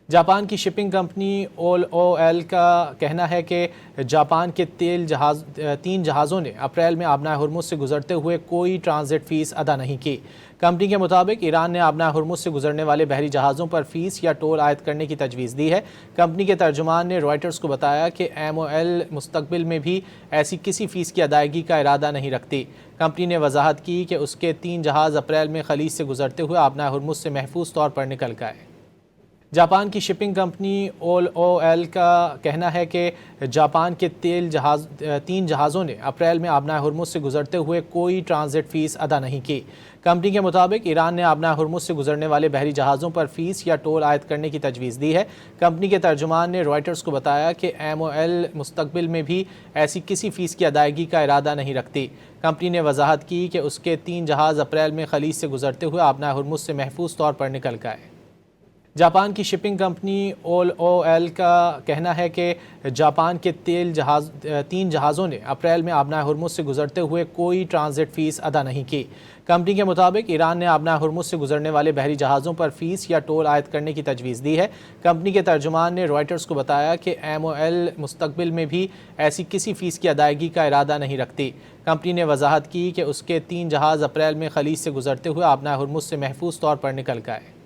Japan کی shipping company OL کا کہنا ہے کہ جاپان کے تین جہازوں نے اپریل میں آبنائے ہرمز سے گزرتے ہوئے کوئی ٹرانزٹ فیس ادا نہیں کی۔ کمپنی کے مطابق ایران نے آبنائے ہرمز سے گزرنے والے بحری جہازوں پر فیس یا ٹول عائد کرنے کی تجویز دی ہے۔ کمپنی کے ترجمان نے رائٹرز کو بتایا کہ MOL مستقبل میں بھی ایسی کسی فیس کی ادائیگی کا ارادہ نہیں رکھتی۔ کمپنی نے وضاحت کی کہ اس کے 3 جہاز اپریل میں خلیج سے گزرتے ہوئے آبنائے ہرمز سے محفوظ طور پر نکل گئے۔ جاپان کی شپنگ کمپنی OL کا کہنا ہے کہ جاپان کے 3 جہازوں نے اپریل میں آبنائے ہرمز سے گزرتے ہوئے کوئی ٹرانزٹ فیس ادا نہیں کی۔ کمپنی کے مطابق ایران نے آبنائے ہرمز سے گزرنے والے بحری جہازوں پر فیس یا ٹول عائد کرنے کی تجویز دی ہے۔ کمپنی کے ترجمان نے رائٹرز کو بتایا کہ MOL مستقبل میں بھی ایسی کسی فیس کی ادائیگی کا ارادہ نہیں رکھتی۔ کمپنی نے وضاحت کی کہ اس کے 3 جہاز اپریل میں خلیج سے گزرتے ہوئے آبنائے ہرمز سے محفوظ طور پر نکل گئے۔ جاپان کی شپنگ کمپنی OL کا کہنا ہے کہ جاپان کے 3 جہازوں نے اپریل میں آبنائے ہرمز سے گزرتے ہوئے کوئی ٹرانزٹ فیس ادا نہیں کی۔ کمپنی کے مطابق ایران نے آبنائے ہرمز سے گزرنے والے بحری جہازوں پر فیس یا ٹول عائد کرنے کی تجویز دی ہے۔ کمپنی کے ترجمان نے رائٹرز کو بتایا کہ MOL مستقبل میں بھی ایسی کسی فیس کی ادائیگی کا ارادہ نہیں رکھتی۔ کمپنی نے وضاحت کی کہ اس کے 3 جہاز اپریل میں خلیج سے گزرتے ہوئے آبنائے ہرمز سے محفوظ طور پر نکل گئے۔